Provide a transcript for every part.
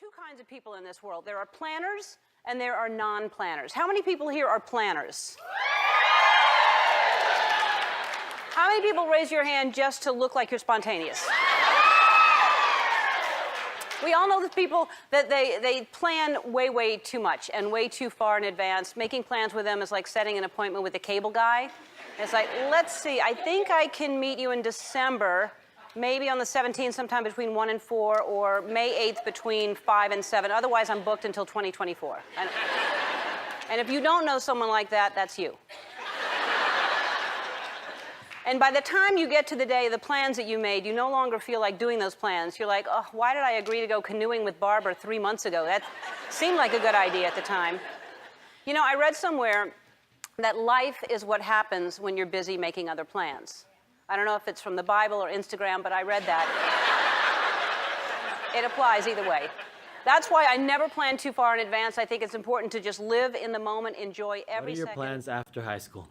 two kinds of people in this world. There are planners and there are non-planners. How many people here are planners? How many people raise your hand just to look like you're spontaneous? We all know the people that they plan way, way too much and way too far in advance. Making plans with them is like setting an appointment with a cable guy. It's like, let's see, I think I can meet you in December, maybe on the 17th, sometime between 1 and 4, or May 8th between 5 and 7. Otherwise, I'm booked until 2024. And if you don't know someone like that, that's you. And by the time you get to the day, the plans that you made, you no longer feel like doing those plans. You're like, oh, why did I agree to go canoeing with Barbara 3 months ago? That seemed like a good idea at the time. You know, I read somewhere that life is what happens when you're busy making other plans. I don't know if it's from the Bible or Instagram, but I read that. It applies either way. That's why I never plan too far in advance. I think it's important to just live in the moment, enjoy every second. What are your plans after high school?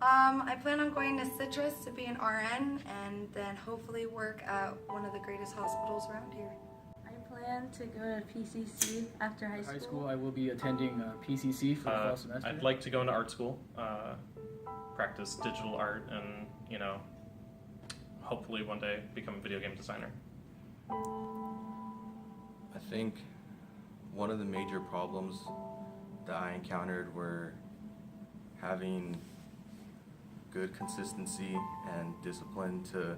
I plan on going to Citrus to be an RN and then hopefully work at one of the greatest hospitals around here. I plan to go to PCC after high school. High school, I will be attending PCC for the fall semester. I'd like to go into art school, practice digital art, and, you know, hopefully one day become a video game designer. I think one of the major problems that I encountered were having good consistency and discipline to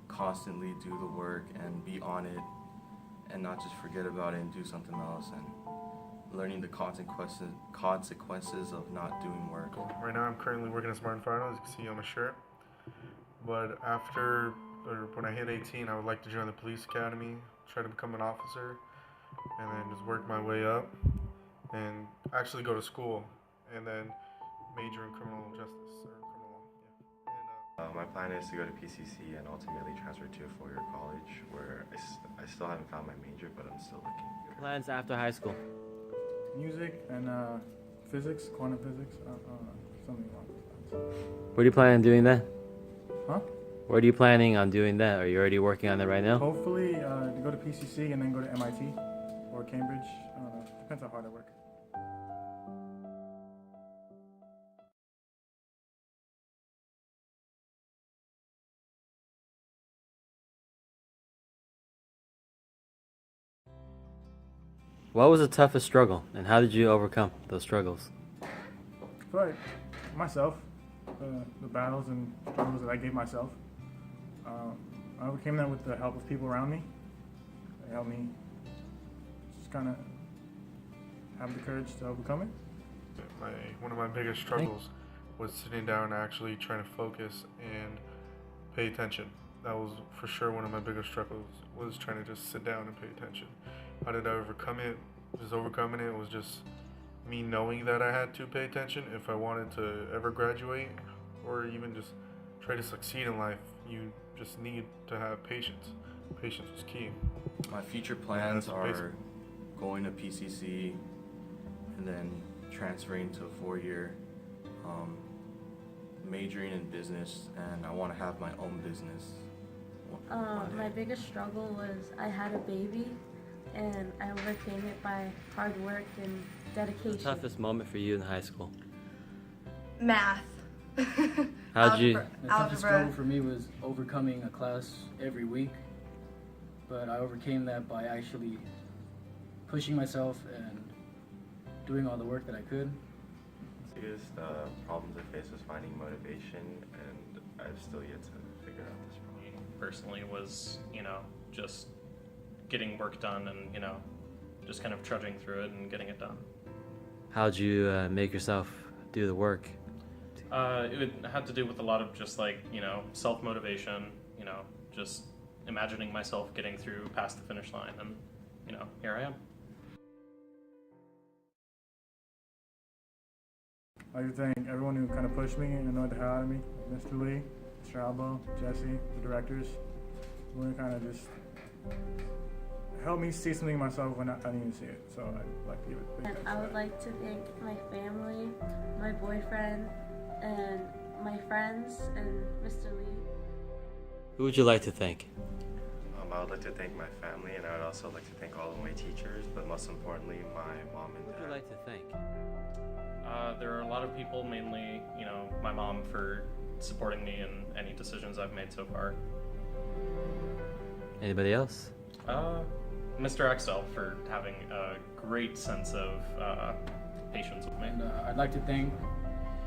constantly do the work and be on it and not just forget about it and do something else, and learning the consequences of not doing work. Right now I'm currently working at Smart & Final, as you can see on my shirt. But after, or when I hit 18, I would like to join the police academy, try to become an officer, and then just work my way up and actually go to school and then major in criminal justice or criminal law. Yeah. My plan is to go to PCC and ultimately transfer to a four-year college where I still haven't found my major, but I'm still looking. Plans after high school? Music and physics, quantum physics, something along those lines. What are you planning on doing that? Huh? What are you planning on doing that? Are you already working on it right now? Hopefully to go to PCC and then go to MIT or Cambridge. I don't know. Depends how hard I work. What was the toughest struggle, and how did you overcome those struggles? But myself, the battles and struggles that I gave myself, I overcame that with the help of people around me. They helped me just kind of have the courage to overcome it. One of my biggest struggles was sitting down and actually trying to focus and pay attention. That was for sure one of my biggest struggles, was trying to just sit down and pay attention. How did I overcome it? Just overcoming it was just me knowing that I had to pay attention if I wanted to ever graduate or even just try to succeed in life. You just need to have patience. Patience is key. My future plans are going to PCC and then transferring to a 4-year, majoring in business, and I want to have my own business. My biggest struggle was I had a baby, and I overcame it by hard work and dedication. The toughest moment for you in high school? Math. How'd you? The toughest struggle for me was overcoming a class every week, but I overcame that by actually pushing myself and doing all the work that I could. The biggest problems I faced was finding motivation, and I've still yet to figure out this problem. Personally was, you know, just getting work done and, you know, just kind of trudging through it and getting it done. How'd you make yourself do the work? It had to do with a lot of just like, you know, self-motivation, you know, just imagining myself getting through past the finish line, and, you know, here I am. I'd like to thank everyone who kind of pushed me and annoyed the hell out of me. Mr. Lee, Mr. Albo, Jesse, the directors, who kind of just helped me see something in myself when I didn't even see it. So I'd like to give it a big thanks. I would like to thank my family, my boyfriend, and my friends, and Mr. Lee. Who would you like to thank? I would like to thank my family, and I would also like to thank all of my teachers, but most importantly, my mom and Who would dad. you like to thank? There are a lot of people, mainly, my mom for supporting me in any decisions I've made so far. Anybody else? Mr. Axtell for having a great sense of patience with me. And I'd like to thank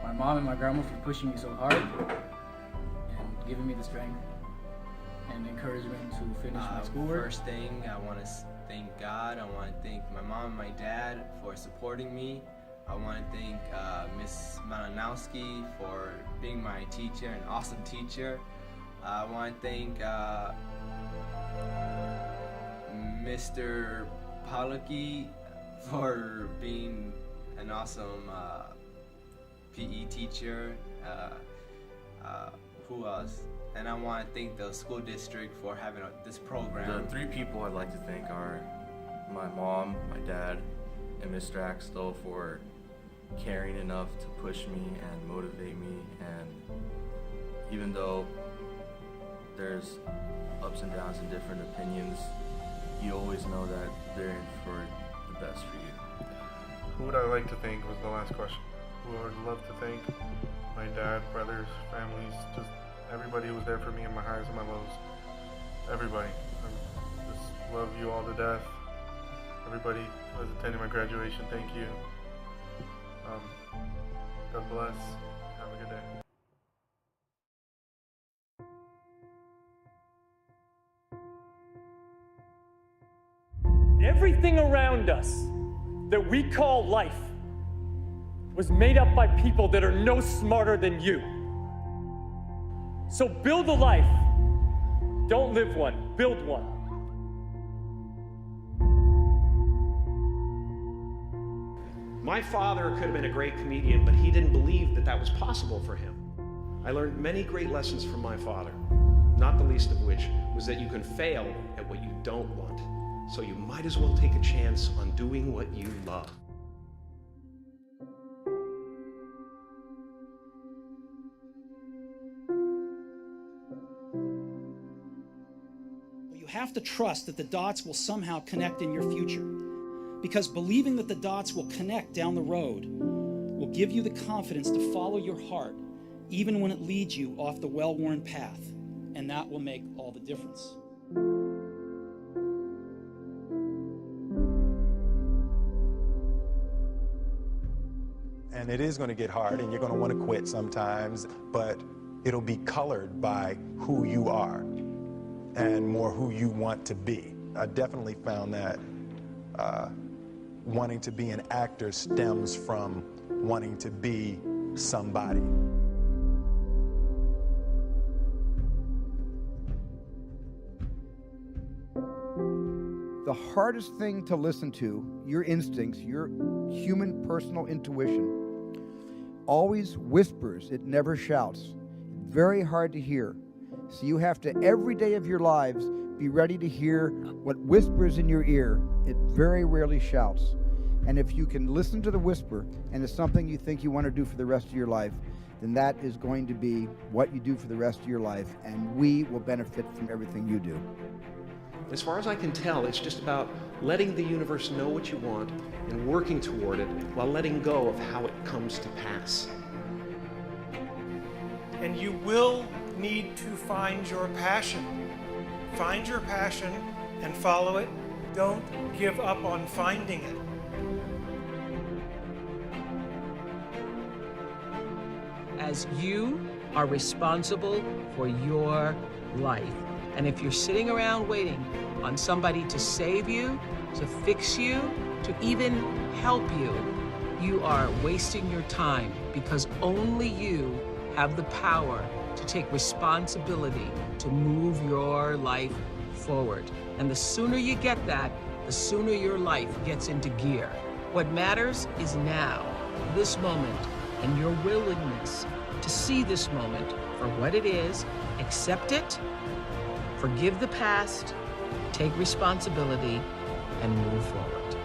my mom and my grandma for pushing me so hard and giving me the strength and encouragement to finish my schoolwork. First thing, I want to thank God. I want to thank my mom and my dad for supporting me. I want to thank Miss Malinowski for being my teacher, an awesome teacher. I want to thank Mr. Palucki for being an awesome PE teacher. Who else? And I want to thank the school district for having this program. The three people I'd like to thank are my mom, my dad, and Mr. Axtell for caring enough to push me and motivate me. And even though there's ups and downs and different opinions, you always know that they're in for the best for you. Who would I like to thank was the last question. Who I would love to thank? My dad, brothers, families, just everybody who was there for me in my highs and my lows. Everybody. I just love you all to death. Everybody who has attended my graduation, thank you. God bless. Have a good day. Everything around us that we call life was made up by people that are no smarter than you. So build a life. Don't live one, build one. My father could have been a great comedian, but he didn't believe that that was possible for him. I learned many great lessons from my father, not the least of which was that you can fail at what you don't want. So you might as well take a chance on doing what you love. You have to trust that the dots will somehow connect in your future, because believing that the dots will connect down the road will give you the confidence to follow your heart, even when it leads you off the well-worn path, and that will make all the difference. And it is going to get hard, and you're going to want to quit sometimes, but it'll be colored by who you are and more who you want to be. I definitely found that wanting to be an actor stems from wanting to be somebody. The hardest thing to listen to, your instincts, your human personal intuition, always whispers, it never shouts. Very hard to hear. So you have to, every day of your lives, be ready to hear what whispers in your ear. It very rarely shouts. And if you can listen to the whisper, and it's something you think you want to do for the rest of your life, then that is going to be what you do for the rest of your life, and we will benefit from everything you do. As far as I can tell, it's just about letting the universe know what you want and working toward it while letting go of how it comes to pass. And you will need to find your passion. Find your passion and follow it. Don't give up on finding it. As you are responsible for your life. And if you're sitting around waiting on somebody to save you, to fix you, to even help you, you are wasting your time, because only you have the power to take responsibility to move your life forward. And the sooner you get that, the sooner your life gets into gear. What matters is now, this moment, and your willingness to see this moment for what it is, accept it, forgive the past, take responsibility, and move forward.